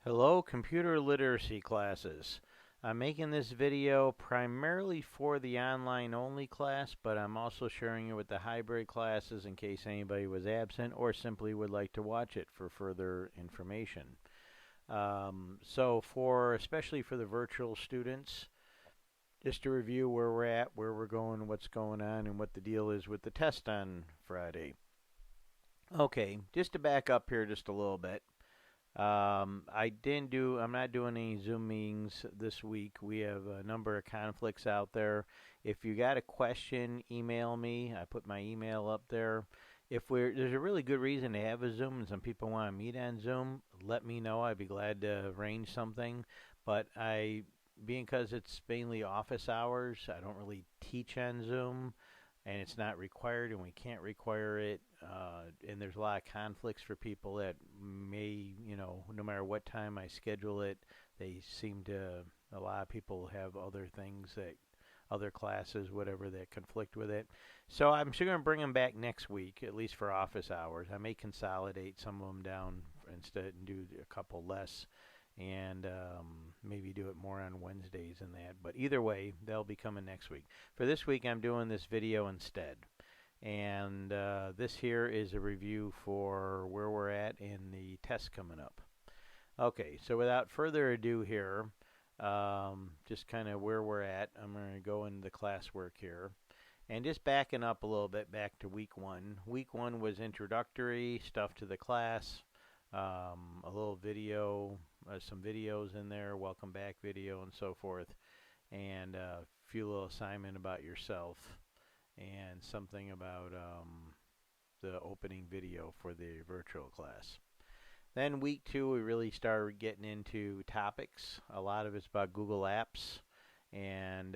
Hello, computer literacy classes. I'm making this video primarily for the online only class, but I'm also sharing it with the hybrid classes in case anybody was absent or simply would like to watch it for further information. Especially for the virtual students, just to review where we're at, where we're going, what's going on, and what the deal is with the test on Friday. Okay, just to back up here just a little bit. I'm not doing any Zoom meetings this week. We have a number of conflicts out there. If you got a question, email me. I put my email up there. There's a really good reason to have a Zoom and some people want to meet on Zoom, let me know. I'd be glad to arrange something. Being because it's mainly office hours, I don't really teach on Zoom and it's not required and we can't require it. And there's a lot of conflicts for people that may, no matter what time I schedule it, a lot of people have other classes, whatever, that conflict with it. So I'm sure going to bring them back next week, at least for office hours. I may consolidate some of them down instead and do a couple less and maybe do it more on Wednesdays and that. But either way, they'll be coming next week. For this week, I'm doing this video instead. And this here is a review for where we're at in the test coming up. Okay, so without further ado here, just kind of where we're at, I'm going to go into the classwork here. And just backing up a little bit back to week one. Week one was introductory, stuff to the class, a little video, some videos in there, welcome back video and so forth, and a few little assignment about yourself, and something about the opening video for the virtual class. Then week two, we really started getting into topics. A lot of it's about Google Apps. And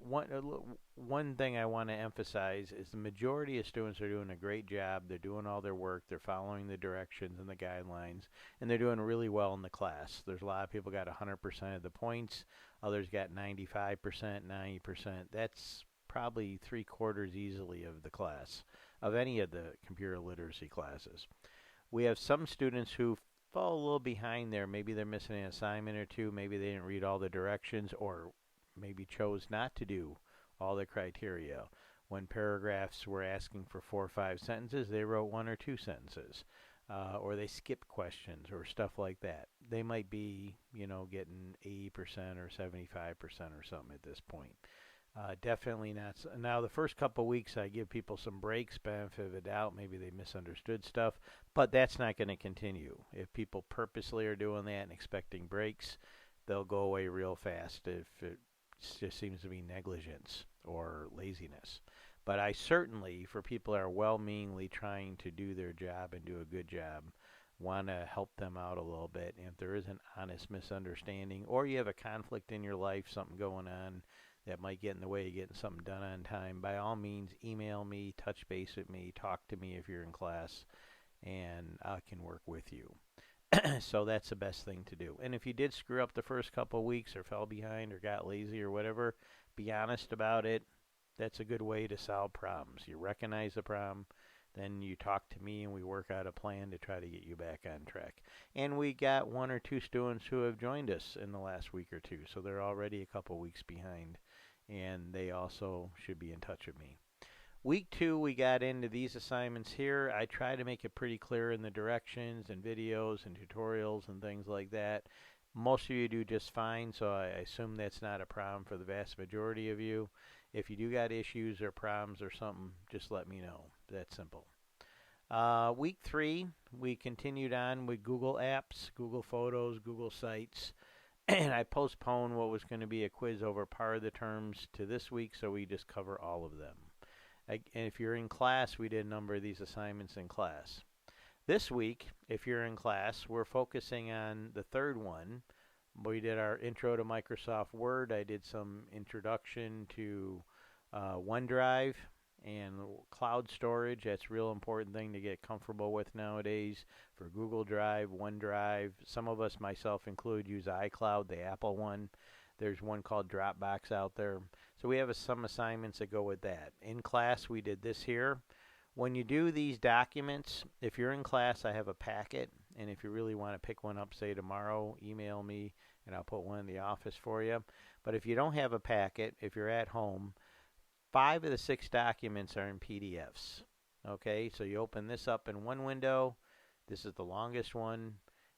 one thing I want to emphasize is the majority of students are doing a great job. They're doing all their work. They're following the directions and the guidelines, and they're doing really well in the class. There's a lot of people got 100% of the points. Others got 95%, 90%. That's probably 3/4 easily of the class, of any of the computer literacy classes. We have some students who fall a little behind there. Maybe they're missing an assignment or two. Maybe they didn't read all the directions, or maybe chose not to do all the criteria. When paragraphs were asking for 4 or 5 sentences, they wrote 1 or 2 sentences. Or they skipped questions or stuff like that. They might be, getting 80% or 75% or something at this point. Definitely not. Now, the first couple weeks, I give people some breaks, benefit of the doubt. Maybe they misunderstood stuff, but that's not going to continue. If people purposely are doing that and expecting breaks, they'll go away real fast if it just seems to be negligence or laziness. But I certainly, for people that are well-meaningly trying to do their job and do a good job, want to help them out a little bit. And if there is an honest misunderstanding or you have a conflict in your life, something going on that might get in the way of getting something done on time, by all means, email me, touch base with me, talk to me if you're in class, and I can work with you. So that's the best thing to do. And if you did screw up the first couple of weeks or fell behind or got lazy or whatever, be honest about it. That's a good way to solve problems. You recognize the problem, then you talk to me and we work out a plan to try to get you back on track. And we got 1 or 2 students who have joined us in the last week or two, so they're already a couple weeks behind, and they also should be in touch with me. Week two, we got into these assignments here. I try to make it pretty clear in the directions and videos and tutorials and things like that. Most of you do just fine, so I assume that's not a problem for the vast majority of you. If you do got issues or problems or something, just let me know. That's simple. Week three, we continued on with Google Apps, Google Photos, Google Sites, and I postponed what was going to be a quiz over part of the terms to this week, so we just cover all of them. And if you're in class, we did a number of these assignments in class. This week, if you're in class, we're focusing on the third one. We did our intro to Microsoft Word. I did some introduction to OneDrive and cloud storage. That's a real important thing to get comfortable with nowadays for Google Drive, OneDrive. Some of us, myself included, use iCloud, the Apple one. There's one called Dropbox out there. So we have some assignments that go with that. In class, we did this here. When you do these documents, if you're in class, I have a packet. And if you really want to pick one up, say tomorrow, email me and I'll put one in the office for you. But if you don't have a packet, if you're at home, 5 of the 6 documents are in PDFs. Okay, so you open this up in one window. This is the longest one.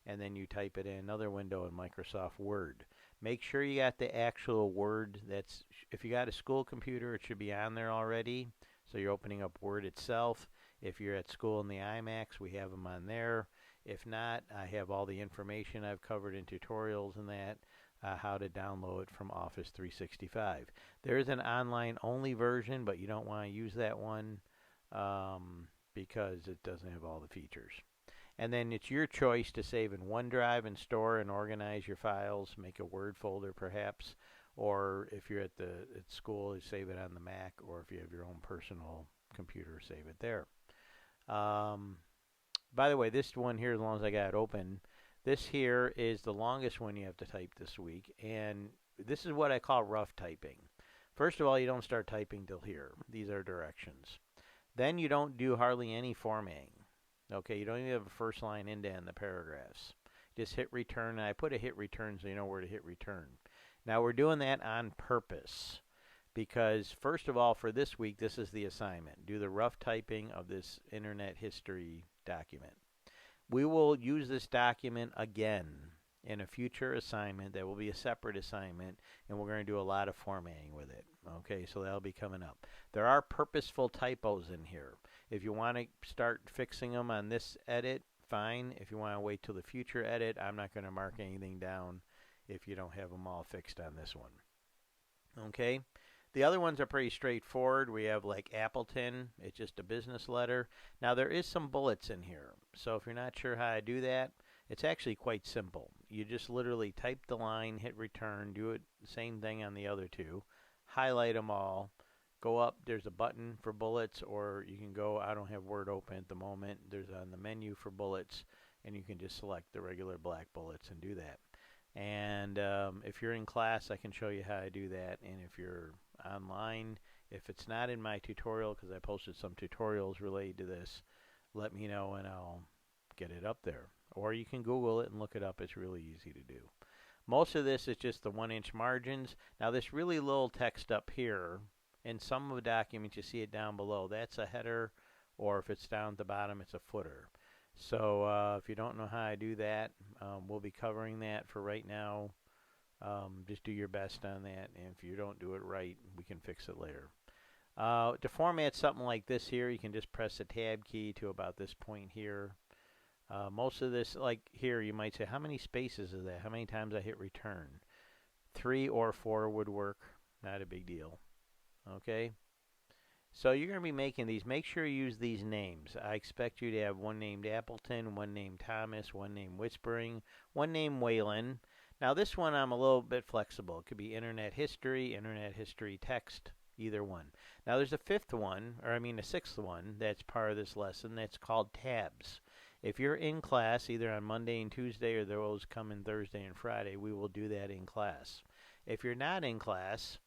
And then you type it in another window in Microsoft Word. Make sure you got the actual Word. If you got a school computer, it should be on there already. So you're opening up Word itself. If you're at school in the iMacs, we have them on there. If not, I have all the information I've covered in tutorials and that, how to download it from Office 365. There is an online-only version, but you don't want to use that one because it doesn't have all the features. And then it's your choice to save in OneDrive and store and organize your files, make a Word folder perhaps, or if you're at school, you save it on the Mac, or if you have your own personal computer, save it there. By the way, this one here, as long as I got it open, this here is the longest one you have to type this week, and this is what I call rough typing. First of all, you don't start typing till here. These are directions. Then you don't do hardly any formatting. Okay, you don't even have a first line indent in the paragraphs. Just hit return, and I put a hit return so you know where to hit return. Now we're doing that on purpose because, first of all, for this week, this is the assignment. Do the rough typing of this Internet History document. We will use this document again in a future assignment. That will be a separate assignment, and we're going to do a lot of formatting with it. Okay, so that'll be coming up. There are purposeful typos in here. If you want to start fixing them on this edit, fine. If you want to wait till the future edit, I'm not going to mark anything down if you don't have them all fixed on this one. Okay? The other ones are pretty straightforward. We have like Appleton. It's just a business letter. Now, there is some bullets in here. So if you're not sure how to do that, it's actually quite simple. You just literally type the line, hit return, do it the same thing on the other two, highlight them all, go up, there's a button for bullets, or you can go, I don't have Word open at the moment, there's on the menu for bullets, and you can just select the regular black bullets and do that. And if you're in class, I can show you how to do that. And if you're online, if it's not in my tutorial, because I posted some tutorials related to this, let me know and I'll get it up there. Or you can Google it and look it up. It's really easy to do. Most of this is just the 1-inch margins. Now this really little text up here, in some of the documents you see it down below, that's a header, or if it's down at the bottom, it's a footer. So if you don't know how to do that, we'll be covering that for right now. Just do your best on that, and if you don't do it right, we can fix it later. To format something like this here, you can just press the tab key to about this point here. Most of this, like here, you might say, how many spaces is that? How many times I hit return? 3 or 4 would work. Not a big deal. Okay? So you're going to be making these. Make sure you use these names. I expect you to have one named Appleton, one named Thomas, one named Whispering, one named Wayland. Now this one I'm a little bit flexible. It could be Internet History Text, either one. Now there's a fifth one, or I mean a sixth one, that's part of this lesson. That's called tabs. If you're in class, either on Monday and Tuesday, or those come in Thursday and Friday, we will do that in class. If you're not in class,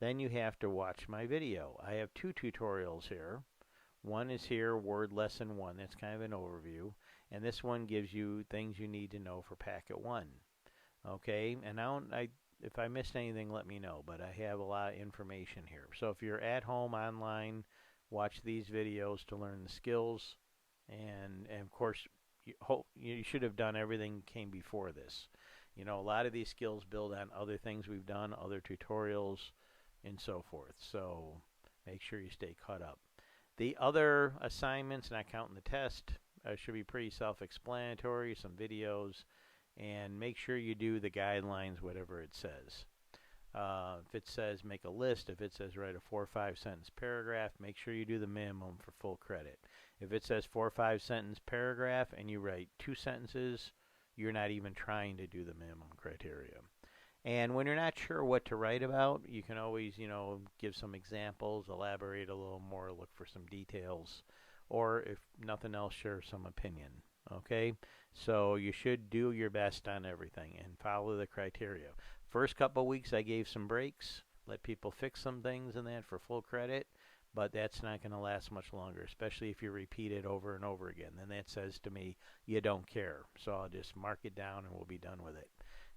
then you have to watch my video. I have 2 tutorials here. One is here, Word Lesson 1. That's kind of an overview. And this one gives you things you need to know for Packet 1. Okay? And if I missed anything, let me know. But I have a lot of information here. So if you're at home online, watch these videos to learn the skills. And of course, you should have done everything came before this. You know, a lot of these skills build on other things we've done, other tutorials, and so forth. So make sure you stay caught up. The other assignments, not counting the test, should be pretty self-explanatory, some videos, and make sure you do the guidelines, whatever it says. If it says make a list, if it says write a 4 or 5 sentence paragraph, make sure you do the minimum for full credit. If it says 4 or 5 sentence paragraph and you write 2 sentences, you're not even trying to do the minimum criteria. And when you're not sure what to write about, you can always, give some examples, elaborate a little more, look for some details, or if nothing else, share some opinion. Okay? So you should do your best on everything and follow the criteria. First couple weeks I gave some breaks, let people fix some things and that for full credit. but that's not going to last much longer, especially if you repeat it over and over again. Then that says to me you don't care. So I'll just mark it down and we'll be done with it.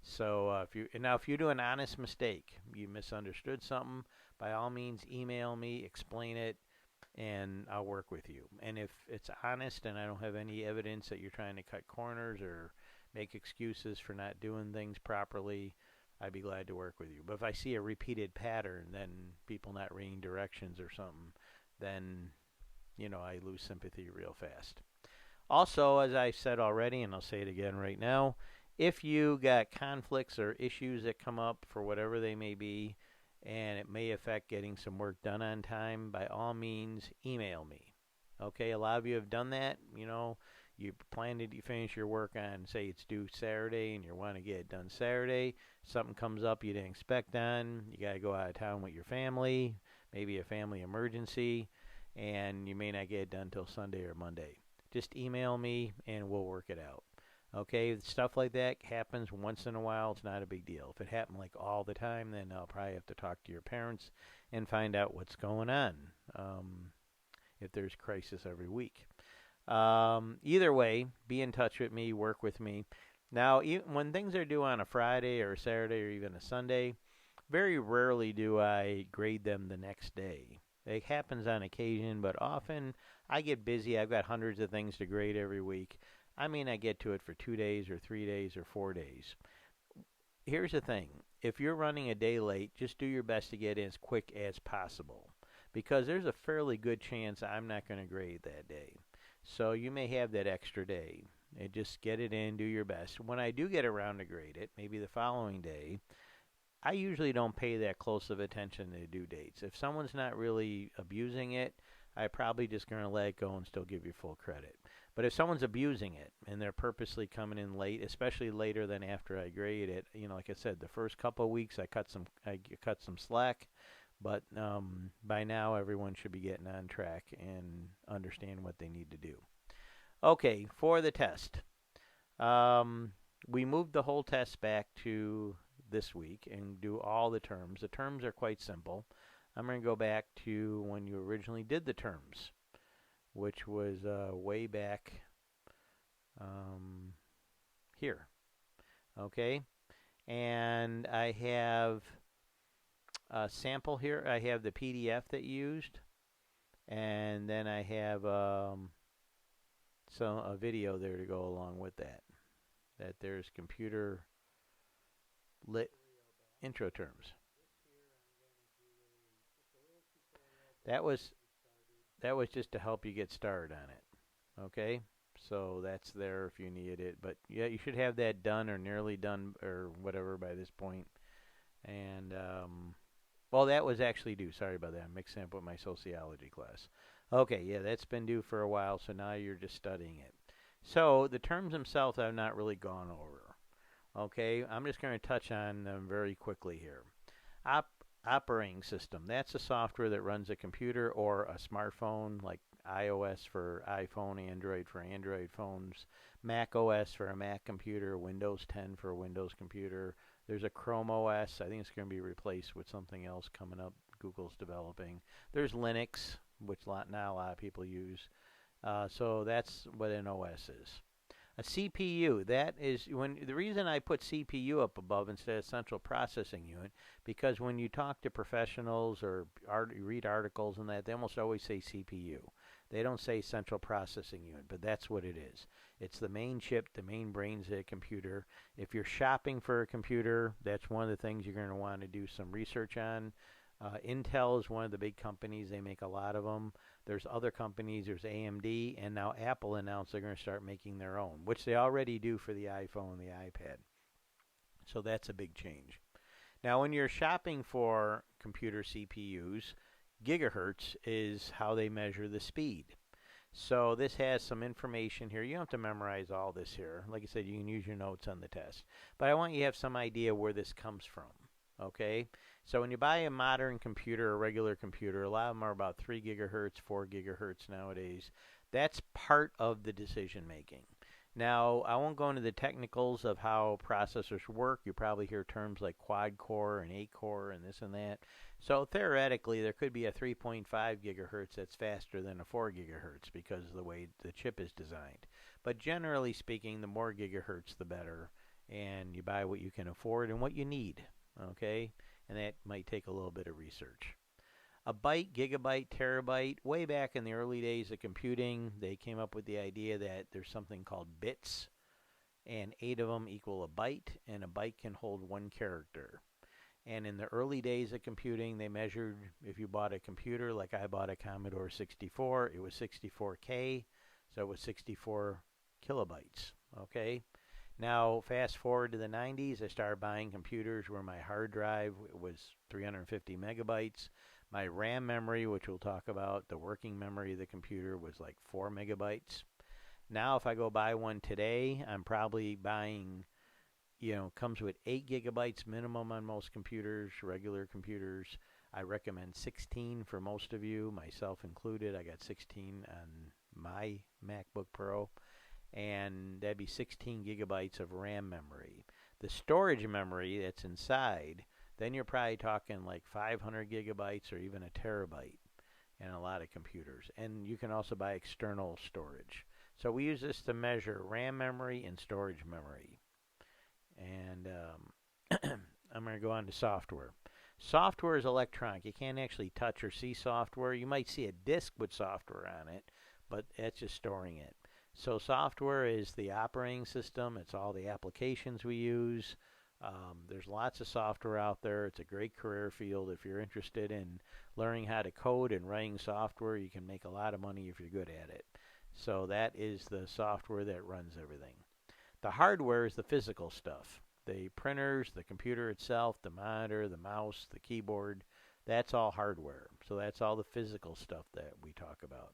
So if you do an honest mistake, you misunderstood something, by all means email me, explain it, and I'll work with you. And if it's honest and I don't have any evidence that you're trying to cut corners or make excuses for not doing things properly, I'd be glad to work with you. But if I see a repeated pattern, then people not reading directions or something, then I lose sympathy real fast. Also, as I said already, and I'll say it again right now, if you got conflicts or issues that come up for whatever they may be, and it may affect getting some work done on time, by all means, email me. Okay, a lot of you have done that. You plan to finish your work on, say it's due Saturday, and you want to get it done Saturday. Something comes up you didn't expect on. You got to go out of town with your family, maybe a family emergency, and you may not get it done till Sunday or Monday. Just email me, and we'll work it out. Okay, stuff like that happens once in a while. It's not a big deal. If it happened like all the time, then I'll probably have to talk to your parents and find out what's going on. If there's crisis every week. Either way, be in touch with me, work with me. Now, when things are due on a Friday or a Saturday or even a Sunday, very rarely do I grade them the next day. It happens on occasion, but often I get busy. I've got hundreds of things to grade every week. I may not get to it for 2 days or 3 days or 4 days. Here's the thing. If you're running a day late, just do your best to get in as quick as possible, because there's a fairly good chance I'm not going to grade that day. So you may have that extra day. And just get it in, do your best. When I do get around to grade it, maybe the following day, I usually don't pay that close of attention to due dates. If someone's not really abusing it, I'm probably just going to let it go and still give you full credit. But if someone's abusing it and they're purposely coming in late, especially later than after I grade it, like I said, the first couple of weeks I cut some slack, but by now everyone should be getting on track and understand what they need to do. Okay, for the test. We moved the whole test back to this week and do all the terms. The terms are quite simple. I'm going to go back to when you originally did the terms, which was way back here. Okay, and I have a sample here. I have the PDF that you used, and then I have a video there to go along with that. That there's computer lit intro terms. That was just to help you get started on it. Okay? So that's there if you needed it. But yeah, you should have that done or nearly done or whatever by this point. And that was actually due. Sorry about that. I'm mixing up with my sociology class. Okay, yeah, that's been due for a while, so now you're just studying it. So the terms themselves I've not really gone over. Okay, I'm just going to touch on them very quickly here. Operating system, that's a software that runs a computer or a smartphone, like iOS for iPhone, Android for Android phones, Mac OS for a Mac computer, Windows 10 for a Windows computer. There's a Chrome OS. I think it's going to be replaced with something else coming up Google's developing. There's Linux, which now a lot of people use. So that's what an OS is. A CPU, that is the reason I put CPU up above instead of central processing unit, because when you talk to professionals or read articles and that, they almost always say CPU. They don't say central processing unit, but that's what it is. It's the main chip, the main brains of a computer. If you're shopping for a computer, that's one of the things you're going to want to do some research on. Intel is one of the big companies. They make a lot of them. There's other companies. There's AMD, and now Apple announced they're going to start making their own, which they already do for the iPhone and the iPad. So that's a big change. Now, when you're shopping for computer CPUs, gigahertz is how they measure the speed. So this has some information here. You don't have to memorize all this here. Like I said, you can use your notes on the test. But I want you to have some idea where this comes from. Okay? So when you buy a modern computer, a regular computer, a lot of them are about 3 gigahertz, 4 gigahertz nowadays. That's part of the decision making. Now, I won't go into the technicals of how processors work. You probably hear terms like quad core and 8 core and this and that. So theoretically, there could be a 3.5 gigahertz that's faster than a 4 gigahertz because of the way the chip is designed. But generally speaking, the more gigahertz, the better. And you buy what you can afford and what you need. Okay? And that might take a little bit of research. A byte, gigabyte, terabyte. Way back in the early days of computing, they came up with the idea that there's something called bits, and 8 of them equal a byte, and a byte can hold one character. And in the early days of computing, they measured if you bought a computer, like I bought a Commodore 64, it was 64K, so it was 64 kilobytes. Okay? Now, fast forward to the 90s, I started buying computers where my hard drive was 350 megabytes. My RAM memory, which we'll talk about, the working memory of the computer was like 4 megabytes. Now, if I go buy one today, I'm probably buying, comes with 8 gigabytes minimum on most computers, regular computers. I recommend 16 for most of you, myself included. I got 16 on my MacBook Pro, and that'd be 16 gigabytes of RAM memory. The storage memory that's inside, then you're probably talking like 500 gigabytes or even a terabyte in a lot of computers. And you can also buy external storage. So we use this to measure RAM memory and storage memory. And I'm going to go on to software. Software is electronic. You can't actually touch or see software. You might see a disk with software on it, but that's just storing it. So software is the operating system. It's all the applications we use. There's lots of software out there. It's a great career field. If you're interested in learning how to code and writing software, you can make a lot of money if you're good at it. So that is the software that runs everything. The hardware is the physical stuff. The printers, the computer itself, the monitor, the mouse, the keyboard, that's all hardware. So that's all the physical stuff that we talk about.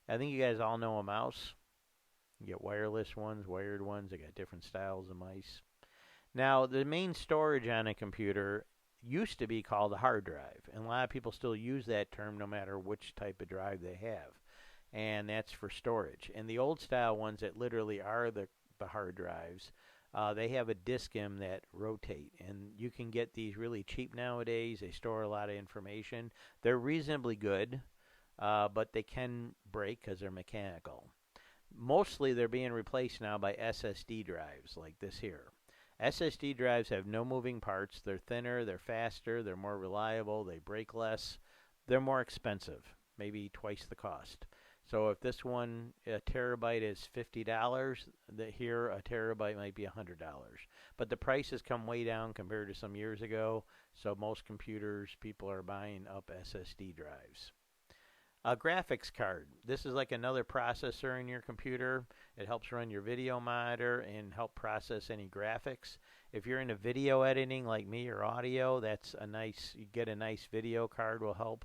I think you guys all know a mouse. You get wireless ones, wired ones. They got different styles of mice. Now, the main storage on a computer used to be called a hard drive, and a lot of people still use that term no matter which type of drive they have, and that's for storage. And the old style ones that literally are the hard drives, they have a disk in that rotate, and you can get these really cheap nowadays. They store a lot of information. They're reasonably good, but they can break because they're mechanical. Mostly they're being replaced now by SSD drives like this here. SSD drives have no moving parts. They're thinner, they're faster, they're more reliable, they break less. They're more expensive, maybe twice the cost. So if this one, a terabyte is $50, here a terabyte might be $100. But the prices come way down compared to some years ago, so most computers, people are buying up SSD drives. A graphics card. This is like another processor in your computer. It helps run your video monitor and help process any graphics. If you're into video editing like me or audio, that's a nice, you get a nice video card will help.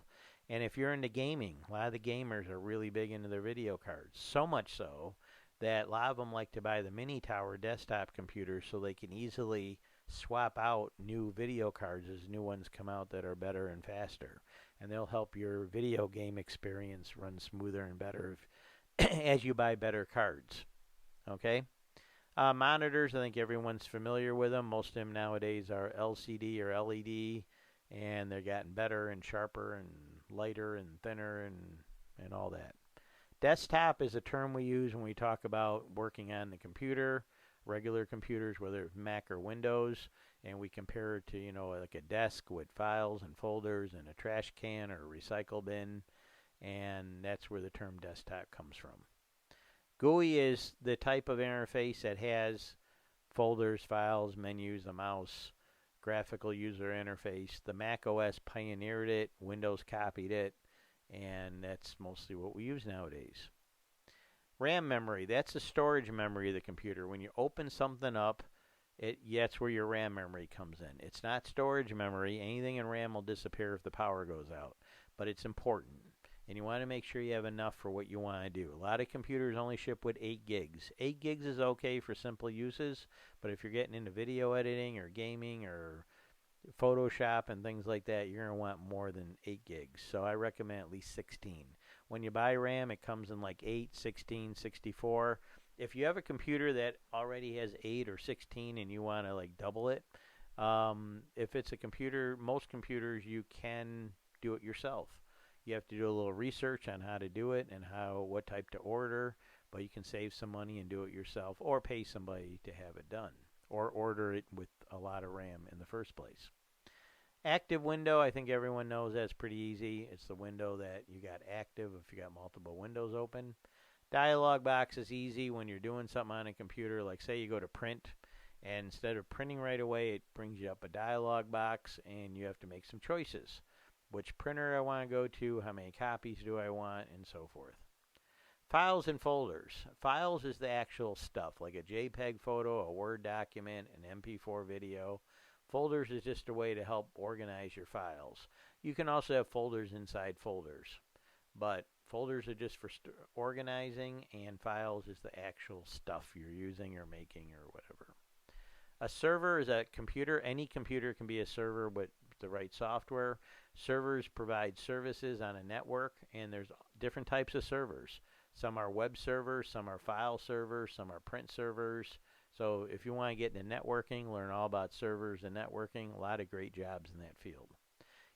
And if you're into gaming, a lot of the gamers are really big into their video cards. So much so that a lot of them like to buy the Mini Tower desktop computers so they can easily swap out new video cards as new ones come out that are better and faster. And they'll help your video game experience run smoother and better as you buy better cards. Okay? Monitors, I think everyone's familiar with them. Most of them nowadays are LCD or LED, and they're getting better and sharper and lighter and thinner and all that. Desktop is a term we use when we talk about working on the computer, regular computers, whether it's Mac or Windows, and we compare it to, like a desk with files and folders and a trash can or a recycle bin, and that's where the term desktop comes from. GUI is the type of interface that has folders, files, menus, a mouse, graphical user interface. The Mac OS pioneered it, Windows copied it, and that's mostly what we use nowadays. RAM memory, that's the storage memory of the computer. When you open something up, that's where your RAM memory comes in. It's not storage memory. Anything in RAM will disappear if the power goes out, but it's important. And you want to make sure you have enough for what you want to do. A lot of computers only ship with 8 gigs. 8 gigs is okay for simple uses, but if you're getting into video editing or gaming or Photoshop and things like that, you're going to want more than 8 gigs. So I recommend at least 16. When you buy RAM, it comes in like 8, 16, 64. If you have a computer that already has 8 or 16 and you want to like double it, if it's a computer, most computers you can do it yourself. You have to do a little research on how to do it and what type to order, but you can save some money and do it yourself or pay somebody to have it done or order it with a lot of RAM in the first place. Active window, I think everyone knows that's pretty easy. It's the window that you got active if you got multiple windows open. Dialog box is easy when you're doing something on a computer, like say you go to print, and instead of printing right away, it brings you up a dialog box, and you have to make some choices. Which printer I want to go to, how many copies do I want, and so forth. Files and folders. Files is the actual stuff, like a JPEG photo, a Word document, an MP4 video. Folders is just a way to help organize your files. You can also have folders inside folders, but folders are just for organizing, and files is the actual stuff you're using or making or whatever. A server is a computer. Any computer can be a server with the right software. Servers provide services on a network, and there's different types of servers. Some are web servers, some are file servers, some are print servers. So if you want to get into networking, learn all about servers and networking, a lot of great jobs in that field.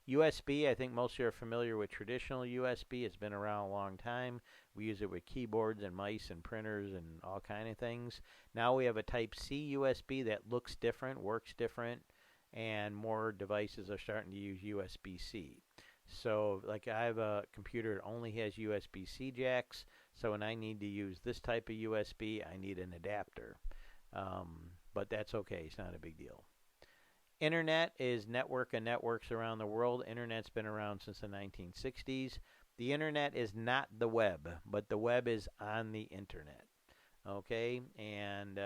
USB, I think most of you are familiar with traditional USB. It's been around a long time. We use it with keyboards and mice and printers and all kind of things. Now we have a Type-C USB that looks different, works different, and more devices are starting to use USB-C. So like I have a computer that only has USB-C jacks, so when I need to use this type of USB, I need an adapter. But that's okay, it's not a big deal. Internet is network of networks around the world. Internet's been around since the 1960s. The internet is not the web, but the web is on the internet. Okay? And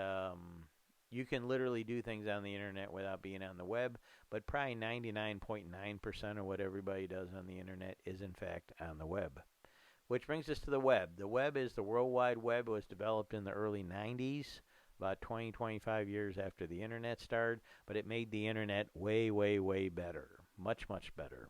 you can literally do things on the internet without being on the web, but probably 99.9% of what everybody does on the internet is in fact on the web. Which brings us to the web. The web is the World Wide Web. It was developed in the early 90s, about 20, 25 years after the internet started, but it made the internet way, way, way better. Much, much better.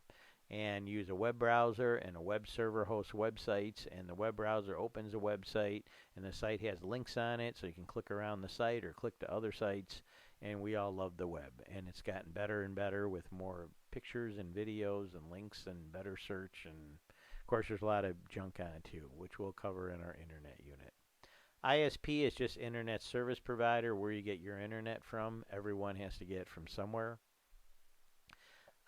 And use a web browser, and a web server hosts websites, and the web browser opens a website, and the site has links on it, so you can click around the site or click to other sites, and we all love the web. And it's gotten better and better with more pictures and videos and links and better search, and of course there's a lot of junk on it too, which we'll cover in our internet unit. ISP is just internet service provider, where you get your internet from. Everyone has to get it from somewhere.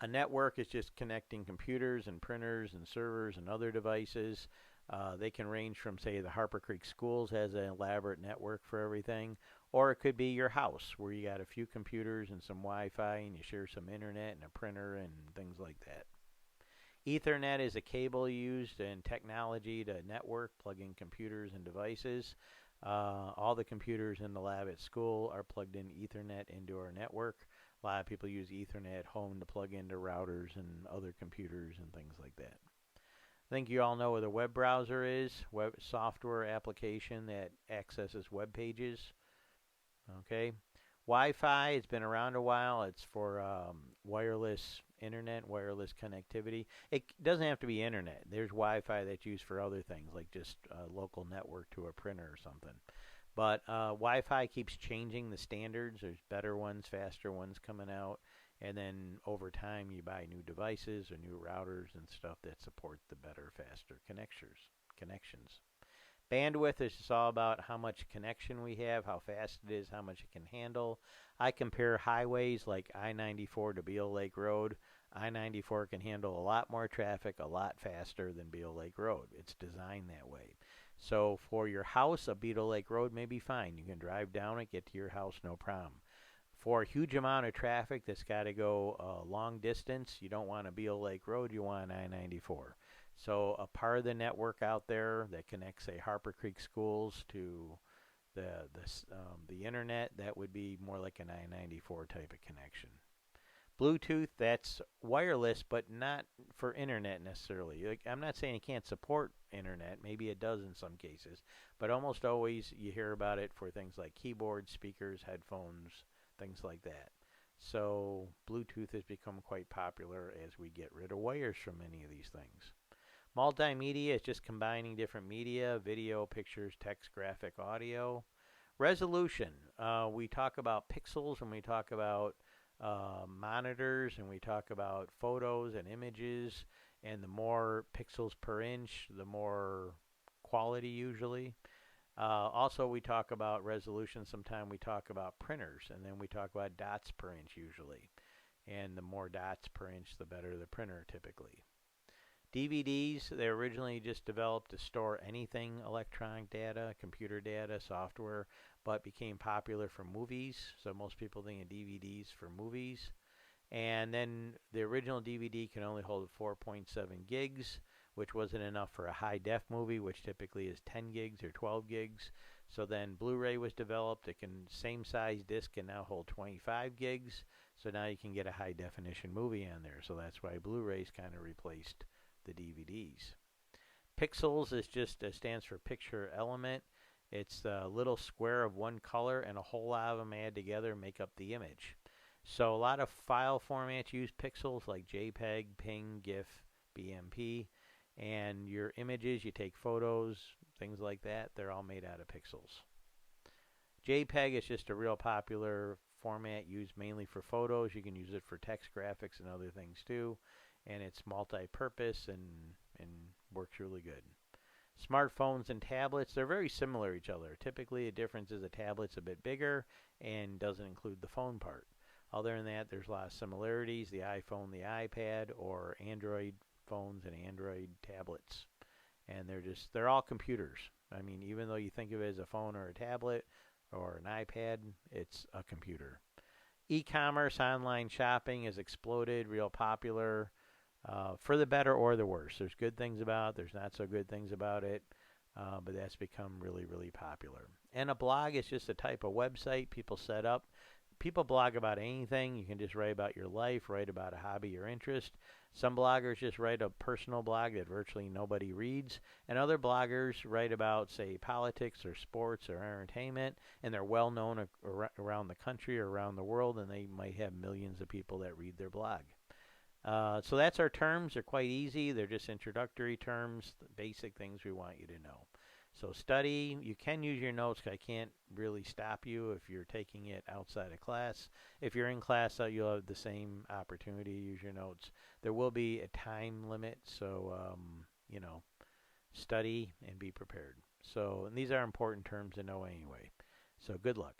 A network is just connecting computers and printers and servers and other devices. They can range from, say, the Harper Creek Schools has an elaborate network for everything, or it could be your house where you got a few computers and some Wi-Fi and you share some internet and a printer and things like that. Ethernet is a cable used in technology to network, plug in computers and devices. All the computers in the lab at school are plugged in Ethernet into our network. A lot of people use Ethernet at home to plug into routers and other computers and things like that. I think you all know what a web browser is. Web software application that accesses web pages. Okay. Wi-Fi has been around a while. It's for wireless internet, wireless connectivity. It doesn't have to be internet. There's Wi-Fi that's used for other things, like just a local network to a printer or something. But Wi-Fi keeps changing the standards. There's better ones, faster ones coming out. And then over time, you buy new devices or new routers and stuff that support the better, faster connections. Bandwidth is just all about how much connection we have, how fast it is, how much it can handle. I compare highways like I-94 to Beale Lake Road. I-94 can handle a lot more traffic a lot faster than Beale Lake Road. It's designed that way. So for your house, a Beale Lake Road may be fine. You can drive down it, get to your house, no problem. For a huge amount of traffic that's got to go a long distance, you don't want a Beale Lake Road, you want I-94. So a part of the network out there that connects, say, Harper Creek Schools to the internet, that would be more like an I-94 type of connection. Bluetooth, that's wireless, but not for internet necessarily. Like, I'm not saying it can't support internet. Maybe it does in some cases. But almost always you hear about it for things like keyboards, speakers, headphones, things like that. So Bluetooth has become quite popular as we get rid of wires from many of these things. Multimedia is just combining different media, video, pictures, text, graphic, audio. Resolution. We talk about pixels when we talk about monitors, and we talk about photos and images. And the more pixels per inch, the more quality usually. Also, we talk about resolution. Sometimes we talk about printers, and then we talk about dots per inch usually. And the more dots per inch, the better the printer typically. DVDs, they originally just developed to store anything electronic data, computer data, software, but became popular for movies. So most people think of DVDs for movies. And then the original DVD can only hold 4.7 gigs, which wasn't enough for a high def movie, which typically is 10 gigs or 12 gigs. So then Blu-ray was developed. It can same size disc can now hold 25 gigs. So now you can get a high definition movie on there. So that's why Blu-rays kind of replaced the DVDs. Pixels is just stands for picture element. It's a little square of one color, and a whole lot of them add together make up the image. So a lot of file formats use pixels like JPEG, PNG, GIF, BMP, and your images, you take photos, things like that, they're all made out of pixels. JPEG is just a real popular format used mainly for photos. You can use it for text graphics and other things too, and it's multi-purpose and works really good. Smartphones and tablets, they're very similar to each other. Typically, the difference is a tablet's a bit bigger and doesn't include the phone part. Other than that, there's a lot of similarities. The iPhone, the iPad, or Android phones and Android tablets. And they're all computers. I mean, even though you think of it as a phone or a tablet or an iPad, it's a computer. E-commerce, online shopping has exploded, real popular, for the better or the worse. There's good things about it, there's not so good things about it, but that's become really, really popular. And a blog is just a type of website people set up. People blog about anything. You can just write about your life, write about a hobby or interest. Some bloggers just write a personal blog that virtually nobody reads, and other bloggers write about, say, politics or sports or entertainment, and they're well known around the country or around the world, and they might have millions of people that read their blog. So that's our terms. They're quite easy. They're just introductory terms, the basic things we want you to know. So study. You can use your notes. I can't really stop you if you're taking it outside of class. If you're in class, you'll have the same opportunity to use your notes. There will be a time limit, so study and be prepared. So, and these are important terms to know anyway. So good luck.